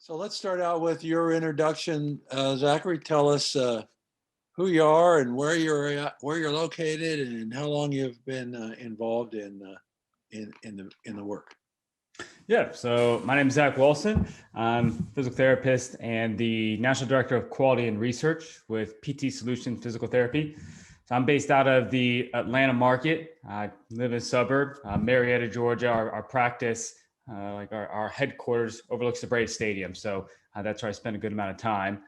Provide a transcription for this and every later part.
So let's start out with your introduction. Zachary, tell us who you are and where you're located, and how long you've been involved in the work. Yeah, so my name is Zach Walston. I'm a physical therapist and the National Director of Quality and Research with PT Solutions Physical Therapy. So I'm based out of the Atlanta market. I live in a suburb, Marietta, Georgia. Our practice, our headquarters overlooks the Braves Stadium. So that's where I spend a good amount of time.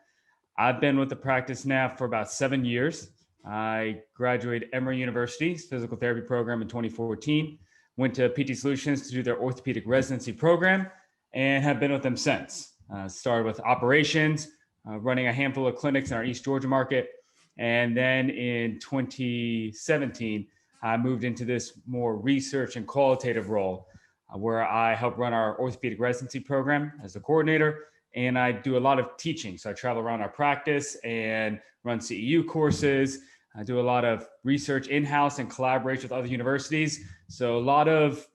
I've been with the practice now for about 7 years. I graduated Emory University's physical therapy program in 2014, went to PT Solutions to do their orthopedic residency program, and have been with them since. Started with operations, running a handful of clinics in our East Georgia market. And then in 2017, I moved into this more research and qualitative role where I help run our orthopedic residency program as the coordinator. And I do a lot of teaching. So I travel around our practice and run CEU courses. I do a lot of research in-house and collaboration with other universities. So a lot of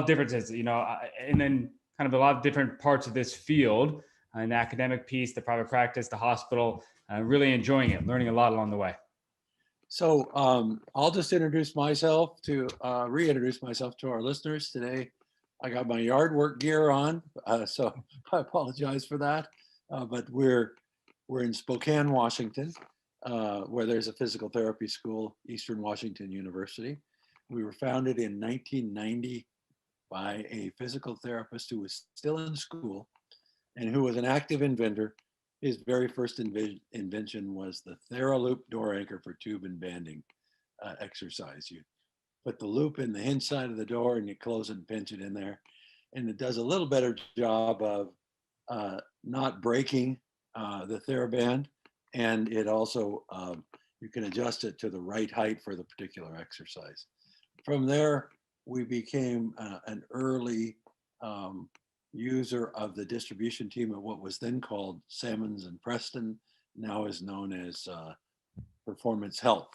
differences, and then kind of a lot of different parts of this field, an academic piece, the private practice, the hospital, really enjoying it, learning a lot along the way. So I'll just reintroduce myself to our listeners today. I got my yard work gear on, so I apologize for that. But we're in Spokane, Washington, where there's a physical therapy school, Eastern Washington University. We were founded in 1990 by a physical therapist who was still in school and who was an active inventor. His very first invention was the TheraLoop door anchor for tube and banding exercise. You put the loop in the hinge side of the door and you close it and pinch it in there. And it does a little better job of not breaking the TheraBand. And it also, you can adjust it to the right height for the particular exercise. From there, we became an early user of the distribution team at what was then called Salmons and Preston, now is known as Performance Health,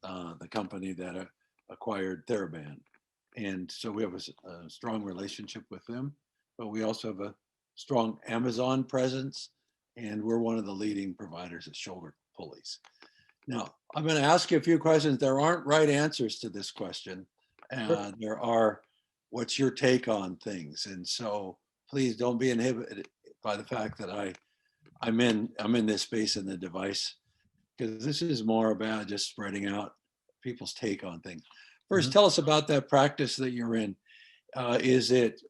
the company that acquired TheraBand. And so we have a strong relationship with them, but we also have a strong Amazon presence, and we're one of the leading providers of shoulder pulleys. Now, I'm going to ask you a few questions. There aren't right answers to this question. There are, what's your take on things? And so please don't be inhibited by the fact that I'm in this space in the device, because this is more about just spreading out people's take on things. First, tell us about that practice that you're in. Is it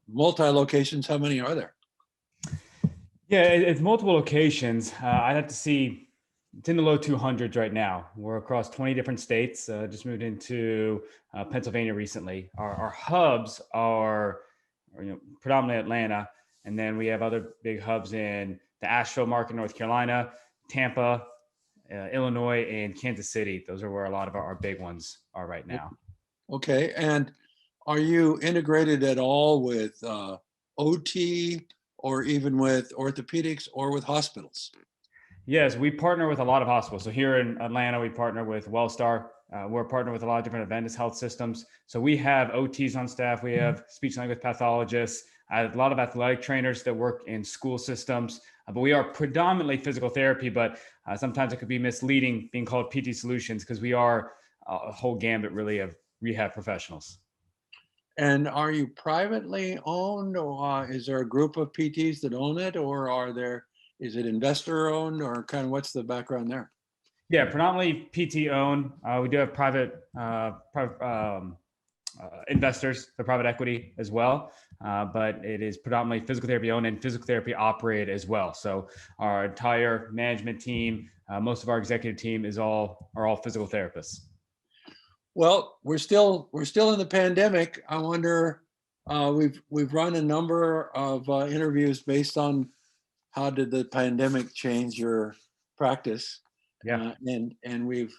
multi-locations? How many are there? Yeah, it's multiple locations. I'd have to see, it's in the low 200s right now. We're across 20 different states. Just moved into Pennsylvania recently. Our hubs are predominantly Atlanta, and then we have other big hubs in the Asheville market, North Carolina, Tampa, Illinois, and Kansas City. Those are where a lot of our big ones are right now. Okay, and are you integrated at all with OT or even with orthopedics or with hospitals? Yes, we partner with a lot of hospitals. So here in Atlanta, we partner with Wellstar. We're partnered with a lot of different Adventist health systems. So we have OTs on staff. We have speech language pathologists, a lot of athletic trainers that work in school systems. But we are predominantly physical therapy, but sometimes it could be misleading being called PT Solutions because we are a whole gambit really of rehab professionals. And are you privately owned, or is there a group of PTs that own it, or is it investor owned, or kind of what's the background there? Yeah, predominantly PT owned. We do have private investors for private equity as well, but it is predominantly physical therapy owned and physical therapy operated as well. So our entire management team, most of our executive team are all physical therapists. Well, we're still in the pandemic. I wonder, we've run a number of interviews based on how did the pandemic change your practice. Yeah. And we've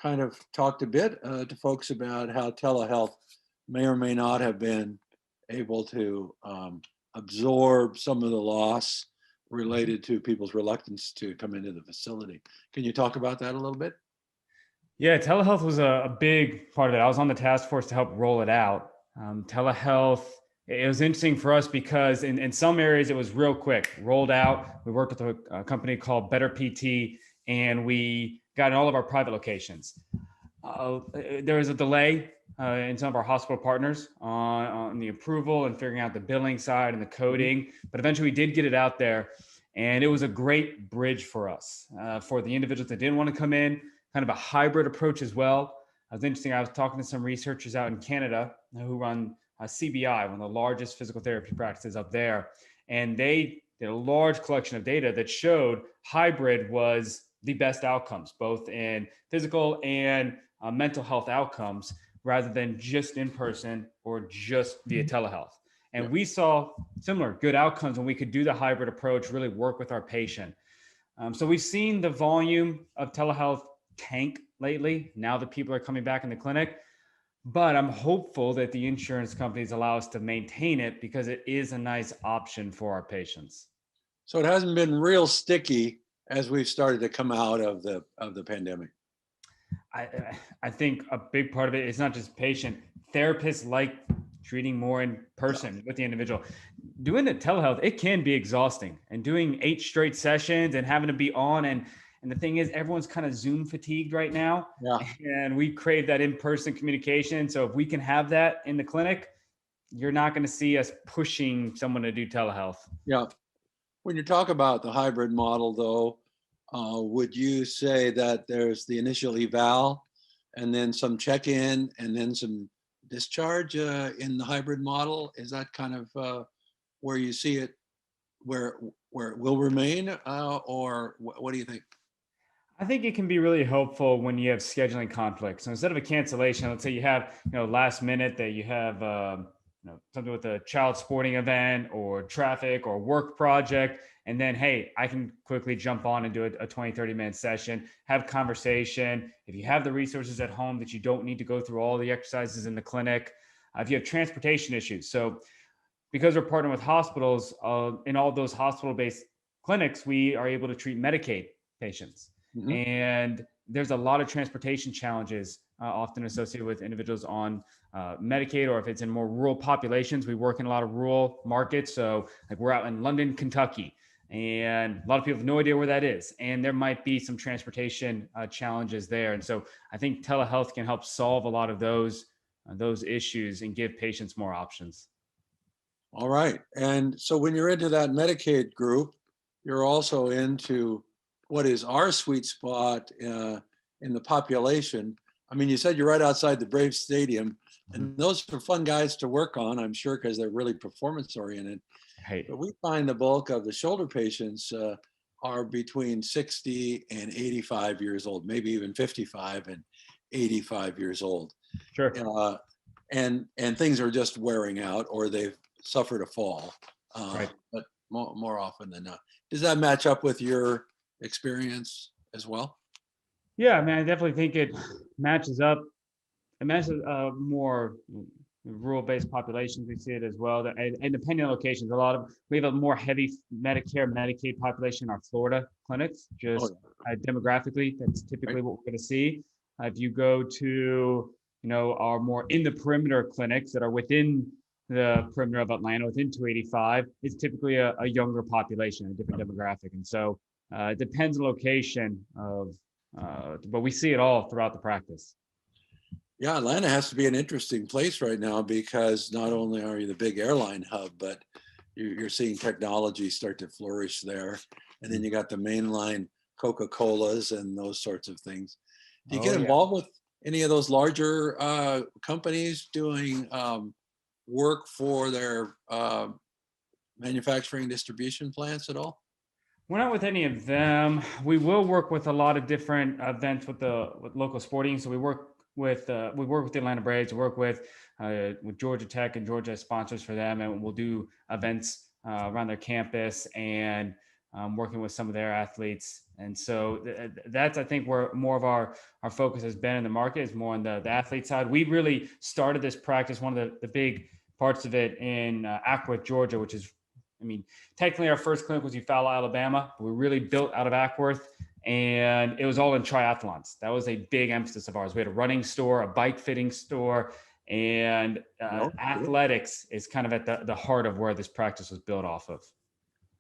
kind of talked a bit to folks about how telehealth may or may not have been able to absorb some of the loss related to people's reluctance to come into the facility. Can you talk about that a little bit? Yeah, telehealth was a big part of it. I was on the task force to help roll it out. Telehealth It was interesting for us because in some areas it was real quick, rolled out. We worked with a company called Better PT, and we got in all of our private locations. There was a delay in some of our hospital partners on the approval and figuring out the billing side and the coding, but eventually we did get it out there, and it was a great bridge for us, for the individuals that didn't want to come in, kind of a hybrid approach as well. It was interesting. I was talking to some researchers out in Canada who run CBI, one of the largest physical therapy practices up there. And they did a large collection of data that showed hybrid was the best outcomes, both in physical and mental health outcomes, rather than just in person or just via telehealth. And we saw similar good outcomes when we could do the hybrid approach, really work with our patient. So we've seen the volume of telehealth tank lately, now that people are coming back in the clinic. But I'm hopeful that the insurance companies allow us to maintain it because it is a nice option for our patients. So it hasn't been real sticky as we've started to come out of the pandemic. I think a big part of it is not just patient. Therapists like treating more in person with the individual. Doing the telehealth, it can be exhausting, and doing 8 straight sessions and having to be on. And the thing is, everyone's kind of Zoom fatigued right now. Yeah. And we crave that in-person communication. So if we can have that in the clinic, you're not going to see us pushing someone to do telehealth. Yeah. When you talk about the hybrid model, though, would you say that there's the initial eval and then some check-in and then some discharge in the hybrid model? Is that kind of where you see it, where it will remain, or what do you think? I think it can be really helpful when you have scheduling conflicts. So instead of a cancellation, let's say you have, last minute that you have, something with a child sporting event or traffic or work project. And then, hey, I can quickly jump on and do a 20, 30-minute session, have conversation. If you have the resources at home that you don't need to go through all the exercises in the clinic, if you have transportation issues. So because we're partnering with hospitals, in all those hospital-based clinics, we are able to treat Medicaid patients. Mm-hmm. And there's a lot of transportation challenges often associated with individuals on Medicaid, or if it's in more rural populations. We work in a lot of rural markets. So like we're out in London, Kentucky, and a lot of people have no idea where that is. And there might be some transportation challenges there. And so I think telehealth can help solve a lot of those issues and give patients more options. All right. And so when you're into that Medicaid group, you're also into what is our sweet spot in the population. I mean, you said you're right outside the Braves Stadium, and those are fun guys to work on, I'm sure, because they're really performance oriented. Hey. But we find the bulk of the shoulder patients are between 60 and 85 years old, maybe even 55 and 85 years old. Sure. And things are just wearing out, or they've suffered a fall, Right. but more often than not. Does that match up with your experience as well? Yeah, I mean, I definitely think it matches up. It matches more rural-based populations. We see it as well. And depending on locations, we have a more heavy Medicare, Medicaid population in our Florida clinics. Just demographically, that's typically what we're going to see. If you go to, our more in the perimeter clinics that are within the perimeter of Atlanta, within 285, it's typically a younger population, a different demographic. And so it depends on location but we see it all throughout the practice. Yeah, Atlanta has to be an interesting place right now because not only are you the big airline hub, but you're seeing technology start to flourish there. And then you got the mainline Coca-Colas and those sorts of things. Do you get involved with any of those larger companies doing work for their manufacturing distribution plants at all? We're not with any of them. We will work with a lot of different events with local sporting. So we work with the Atlanta Braves. We work with Georgia Tech, and Georgia sponsors for them, and we'll do events around their campus and working with some of their athletes. And so that's, I think, where more of our focus has been in the market, is more on the athlete side. We really started this practice, one of the big parts of it, in Acworth, Georgia, which is, technically our first clinic was Eufaula, Alabama. We really built out of Acworth, and it was all in triathlons. That was a big emphasis of ours. We had a running store, a bike fitting store, And No, athletics is kind of at the heart of where this practice was built off of.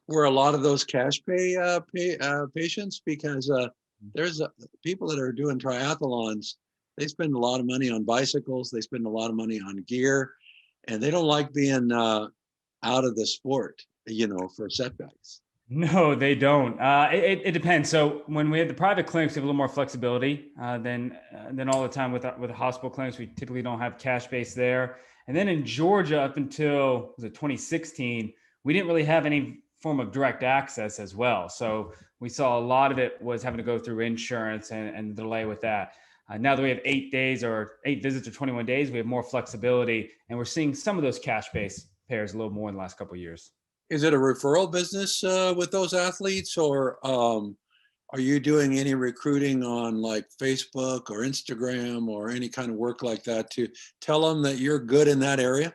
were a lot of those cash patients? Because there's people that are doing triathlons, they spend a lot of money on bicycles, they spend a lot of money on gear, and they don't like being out of the sport, for setbacks. No, they don't. It depends. So when we have the private clinics, we have a little more flexibility than all the time with the hospital clinics. We typically don't have cash base there. And then in Georgia, up until was it 2016, we didn't really have any form of direct access as well. So we saw a lot of it was having to go through insurance and the delay with that. Now that we have 8 days or 8 visits or 21 days, we have more flexibility, and we're seeing some of those cash-based pairs a little more in the last couple of years. Is it a referral business with those athletes, or are you doing any recruiting on like Facebook or Instagram or any kind of work like that to tell them that you're good in that area?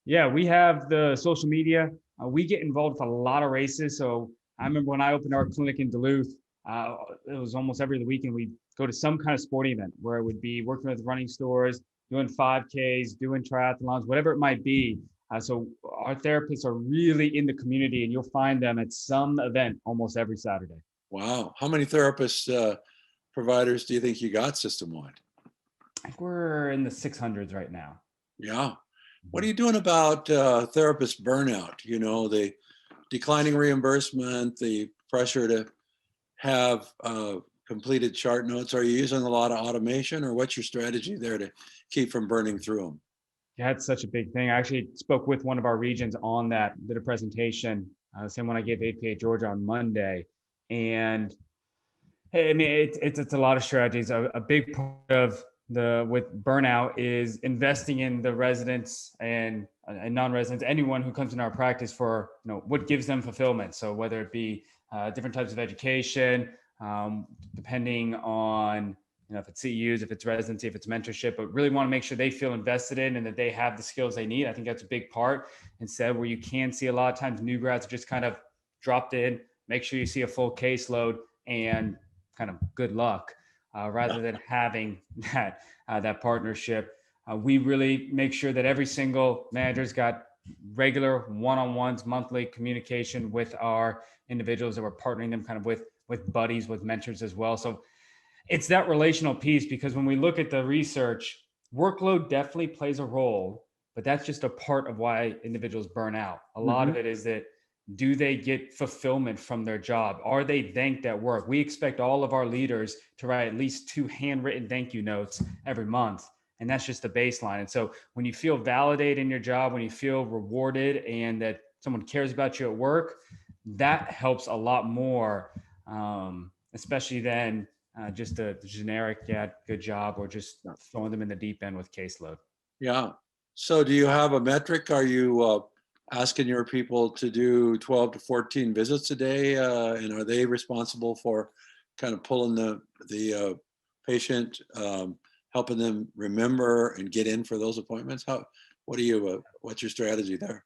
Yeah, we have the social media. We get involved with a lot of races. So I remember when I opened our clinic in Duluth, it was almost every other weekend we'd go to some kind of sporting event where it would be working with running stores, doing 5Ks, doing triathlons, whatever it might be. So our therapists are really in the community, and you'll find them at some event almost every Saturday. Wow. How many therapists, providers do you think you got system-wide? I think we're in the 600s right now. Yeah. What are you doing about therapist burnout? The declining reimbursement, the pressure to have completed chart notes. Are you using a lot of automation, or what's your strategy there to keep from burning through them? Yeah, it's such a big thing. I actually spoke with one of our regions on that, did a presentation, same one I gave APA Georgia on Monday. And hey, I mean, it's a lot of strategies. A big part of with burnout is investing in the residents and non-residents, anyone who comes in our practice for, what gives them fulfillment. So whether it be different types of education, depending on, if it's CEUs, if it's residency, if it's mentorship, but really want to make sure they feel invested in and that they have the skills they need. I think that's a big part. Instead, where you can see a lot of times new grads are just kind of dropped in, make sure you see a full caseload and kind of good luck, rather than having that partnership. We really make sure that every single manager's got regular one-on-ones, monthly communication with our individuals that we're partnering them kind of with buddies, with mentors as well. So it's that relational piece, because when we look at the research, workload definitely plays a role, but that's just a part of why individuals burn out. A lot of it is that, do they get fulfillment from their job? Are they thanked at work? We expect all of our leaders to write at least 2 handwritten thank you notes every month. And that's just the baseline. And so when you feel validated in your job, when you feel rewarded and that someone cares about you at work, that helps a lot more, especially than just the generic, yeah, good job, or just throwing them in the deep end with caseload. Yeah. So do you have a metric? Are you asking your people to do 12 to 14 visits a day? And are they responsible for kind of pulling the patient, helping them remember and get in for those appointments? What's your strategy there?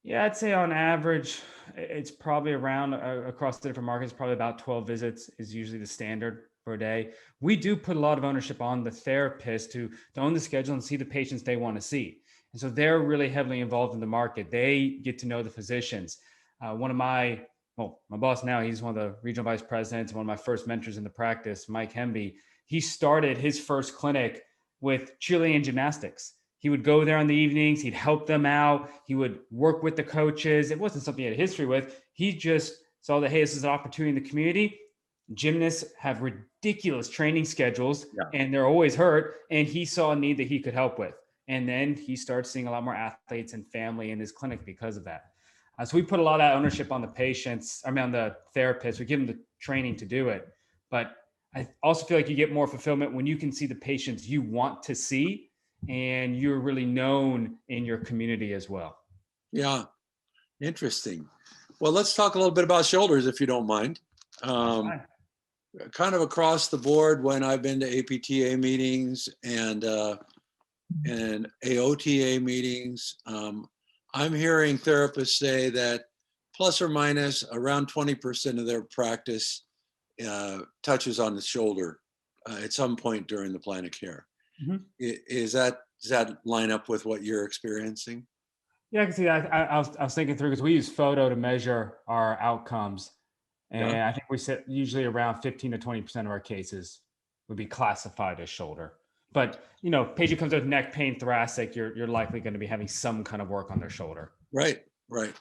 Yeah, I'd say on average, it's probably around across the different markets, probably about 12 visits is usually the standard per day. We do put a lot of ownership on the therapist to own the schedule and see the patients they want to see. And so they're really heavily involved in the market. They get to know the physicians. My boss now, he's one of the regional vice presidents, one of my first mentors in the practice, Mike Hemby. He started his first clinic with cheerleading and gymnastics. He would go there on the evenings. He'd help them out. He would work with the coaches. It wasn't something he had history with. He just saw that, hey, this is an opportunity in the community. Gymnasts have ridiculous training schedules, and they're always hurt. And he saw a need that he could help with. And then he started seeing a lot more athletes and family in his clinic because of that. So we put a lot of ownership on the patients, on the therapists. We give them the training to do it. But I also feel like you get more fulfillment when you can see the patients you want to see, and you're really known in your community as well. Yeah, interesting. Well, let's talk a little bit about shoulders, if you don't mind. Kind of across the board, when I've been to APTA meetings and AOTA meetings, I'm hearing therapists say that plus or minus around 20% of their practice touches on the shoulder at some point during the plan of care. Is that Does that line up with what you're experiencing? Yeah, I can see that. I was thinking through because we use photo to measure our outcomes. Yeah. And I think we said usually around 15 to 20% of our cases would be classified as shoulder. But patient comes with neck pain, thoracic, you're likely going to be having some kind of work on their shoulder. Right. Right.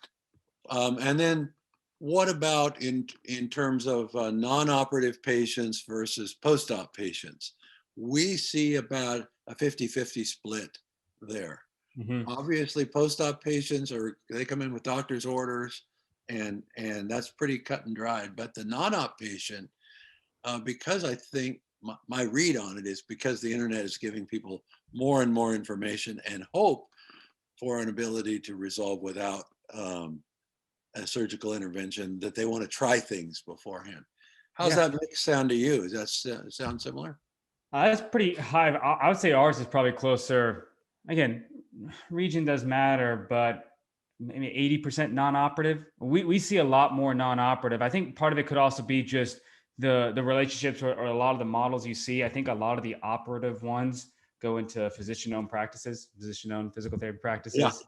And then what about in terms of non-operative patients versus post-op patients? We see about a 50-50 split there. Mm-hmm. Obviously, post-op patients they come in with doctor's orders, and that's pretty cut and dried. But the non-op patient, because I think my read on it is because the internet is giving people more and more information and hope for an ability to resolve without a surgical intervention, that they want to try things beforehand. How's Yeah. that mix sound to you? Does that sound similar? That's pretty high. I would say ours is probably closer. Again, region does matter, but maybe 80% non-operative. We see a lot more non-operative. I think part of it could also be just the relationships or a lot of the models you see. I think a lot of the operative ones go into physician-owned practices, physician-owned physical therapy Yeah. practices.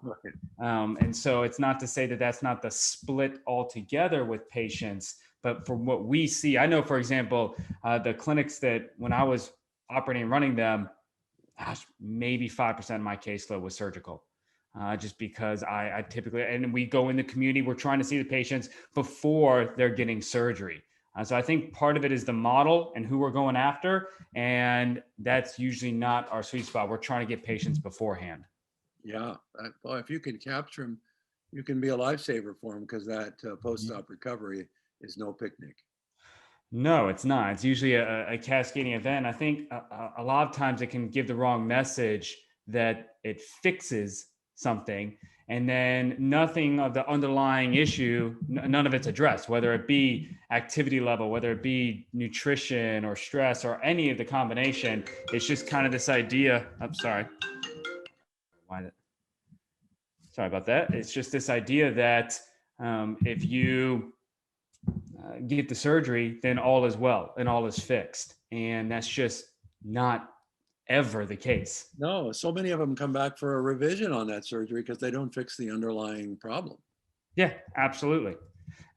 And so it's not to say that that's not the split altogether with patients, but from what we see, I know, for example, the clinics that when I was operating and running them, maybe 5% of my caseload was surgical. Just because I typically, and we go in the community, we're trying to see the patients before they're getting surgery. So I think part of it is the model and who we're going after. And that's usually not our sweet spot. We're trying to get patients beforehand. Yeah. Well, if you can capture them, you can be a lifesaver for them, because that post-op recovery is no picnic. No, it's not. It's usually a cascading event. I think a lot of times it can give the wrong message that it fixes something, and then nothing of the underlying issue, none of it's addressed, whether it be activity level, whether it be nutrition or stress or any of the combination. It's just kind of this idea. I'm sorry. Sorry about that. It's just this idea that if you get the surgery, then all is well and all is fixed. And that's just not ever the case. No, so many of them come back for a revision on that surgery because they don't fix the underlying problem. Yeah, absolutely.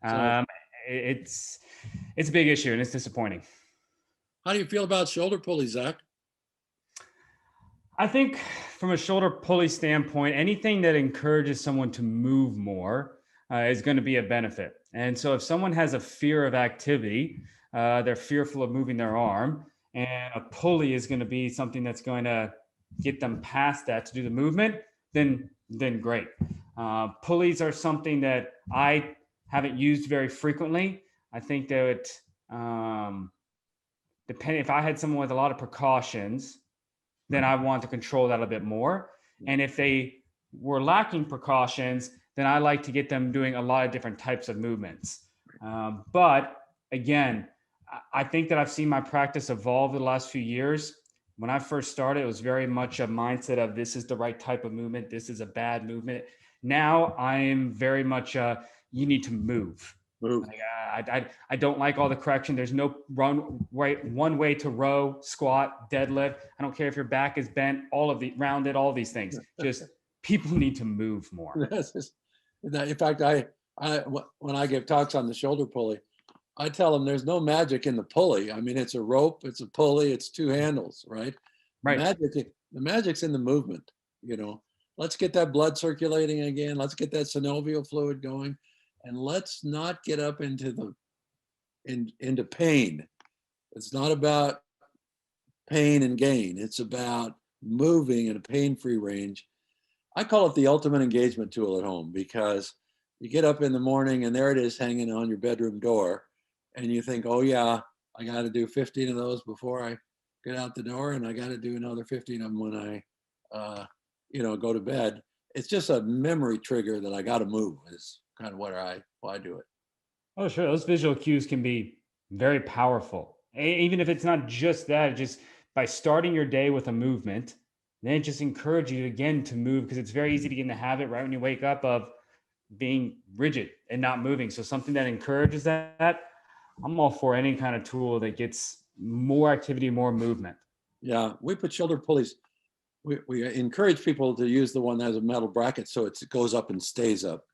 So It's a big issue and it's disappointing. how do you feel about shoulder pulley, Zach? I think from a shoulder pulley standpoint, anything that encourages someone to move more is going to be a benefit. And so if someone has a fear of activity, they're fearful of moving their arm, and a pulley is going to be something that's going to get them past that to do the movement, then great. Pulleys are something that I haven't used very frequently. I think that depending, if I had someone with a lot of precautions, then I want to control that a bit more. And if they were lacking precautions, then I like to get them doing a lot of different types of movements. But again, I think that I've seen my practice evolve the last few years. When I first started, it was very much a mindset of this is the right type of movement, this is a bad movement. Now I'm very much you need to move. Move. Like, I don't like all the correction. There's no one way to row, squat, deadlift. I don't care if your back is bent, all of the rounded, all these things. Just people need to move more. In fact, when I give talks on the shoulder pulley, I tell them there's no magic in the pulley. I mean, it's a rope, it's a pulley, it's two handles, right? Right. The magic's in the movement. Let's get that blood circulating again. Let's get that synovial fluid going, and let's not get up into pain. It's not about pain and gain. It's about moving in a pain-free range. I call it the ultimate engagement tool at home, because you get up in the morning and there it is hanging on your bedroom door, and you think, oh yeah, I got to do 15 of those before I get out the door, and I got to do another 15 of them when I go to bed. It's just a memory trigger that I got to move, is kind of why I do it. Oh, sure. Those visual cues can be very powerful. Even if it's not just that, just by starting your day with a movement, then it just encourages you again to move, because it's very easy to get in the habit right when you wake up of being rigid and not moving. So something that encourages that, I'm all for any kind of tool that gets more activity, more movement. Yeah, we put shoulder pulleys we encourage people to use the one that has a metal bracket so it goes up and stays up.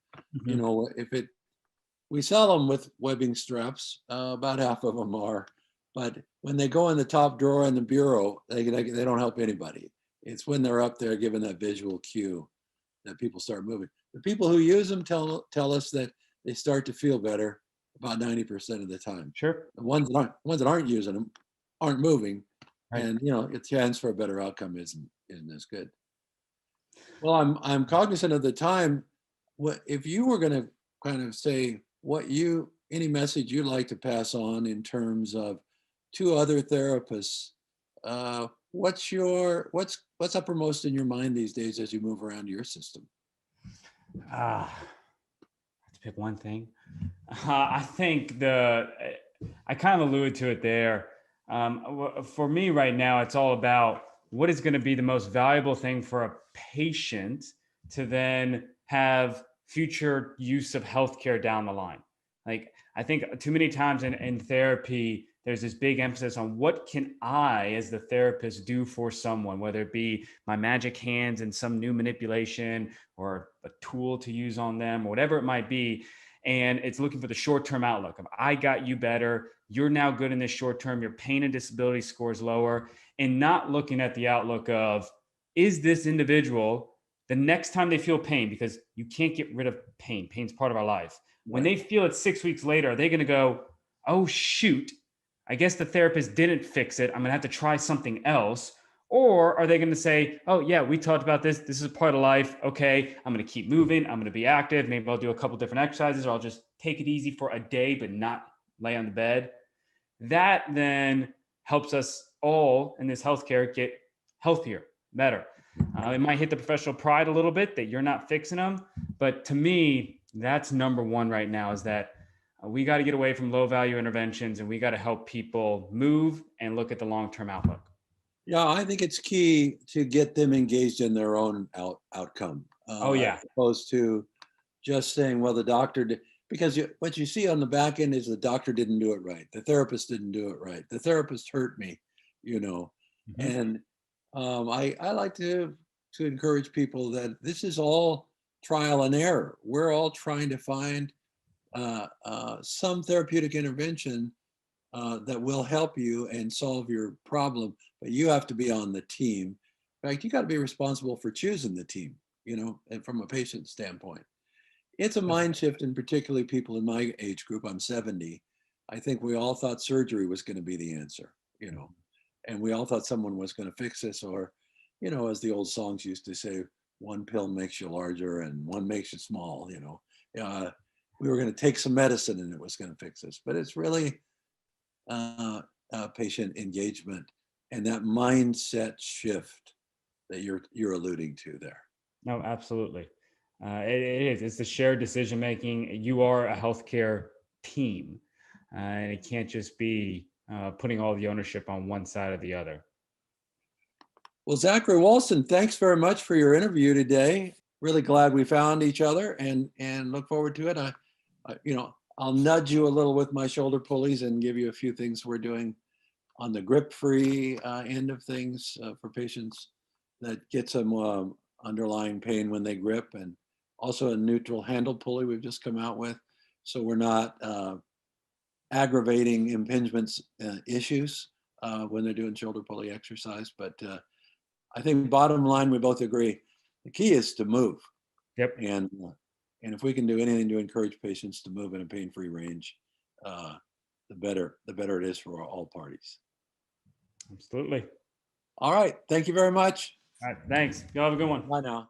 You Mhm. know, we sell them with webbing straps, about half of them are, but when they go in the top drawer in the bureau, they don't help anybody. It's when they're up there giving that visual cue that people start moving. The people who use them tell us that they start to feel better about 90% of the time. Sure. The ones that aren't using them aren't moving, Right. and you know, a chance for a better outcome isn't as good. Well, I'm cognizant of the time. What if you were going to kind of say any message you'd like to pass on in terms of two other therapists? What's uppermost in your mind these days as you move around your system? Ah, to pick one thing. I think I kind of alluded to it there. For me right now, it's all about what is going to be the most valuable thing for a patient to then have future use of healthcare down the line. Like, I think too many times in therapy, there's this big emphasis on what can I, as the therapist, do for someone, whether it be my magic hands and some new manipulation or a tool to use on them, or whatever it might be. And it's looking for the short-term outlook of I got you better. You're now good in this short term. Your pain and disability score is lower, and not looking at the outlook of is this individual the next time they feel pain, because you can't get rid of pain. Pain's part of our life. When Right. they feel it 6 weeks later, are they going to go, oh, shoot, I guess the therapist didn't fix it. I'm going to have to try something else. Or are they going to say, oh, yeah, we talked about this. This is a part of life. Okay, I'm going to keep moving. I'm going to be active. Maybe I'll do a couple different exercises, or I'll just take it easy for a day, but not lay on the bed. That then helps us all in this healthcare get healthier, better. It might hit the professional pride a little bit that you're not fixing them. But to me, that's number one right now is that we got to get away from low value interventions and we got to help people move and look at the long term outlook. Yeah, I think it's key to get them engaged in their own outcome, Oh, as yeah. opposed to just saying, well, the doctor did, because what you see on the back end is the doctor didn't do it right. The therapist didn't do it right. The therapist hurt me, you know. Mhm. And I like to encourage people that this is all trial and error. We're all trying to find some therapeutic intervention that will help you and solve your problem, but you have to be on the team. In fact, you got to be responsible for choosing the team, you know, and from a patient standpoint. It's a mind shift, and particularly people in my age group. I'm 70. I think we all thought surgery was going to be the answer, you know, and we all thought someone was going to fix this, or, you know, as the old songs used to say, one pill makes you larger and one makes you small, you know. We were going to take some medicine and it was going to fix us, but it's really patient engagement and that mindset shift that you're alluding to there. No, absolutely. It is. It's the shared decision making. You are a healthcare team, and it can't just be putting all the ownership on one side or the other. Well, Zachary Walston, thanks very much for your interview today. Really glad we found each other, and look forward to it. You know, I'll nudge you a little with my shoulder pulleys and give you a few things we're doing on the grip-free end of things for patients that get some underlying pain when they grip, and also a neutral handle pulley we've just come out with, so we're not aggravating impingements issues when they're doing shoulder pulley exercise. But I think bottom line, we both agree, the key is to move. Yep. And if we can do anything to encourage patients to move in a pain-free range, the better it is for all parties. Absolutely. All right. Thank you very much. All right. Thanks. Y'all have a good one. Bye now.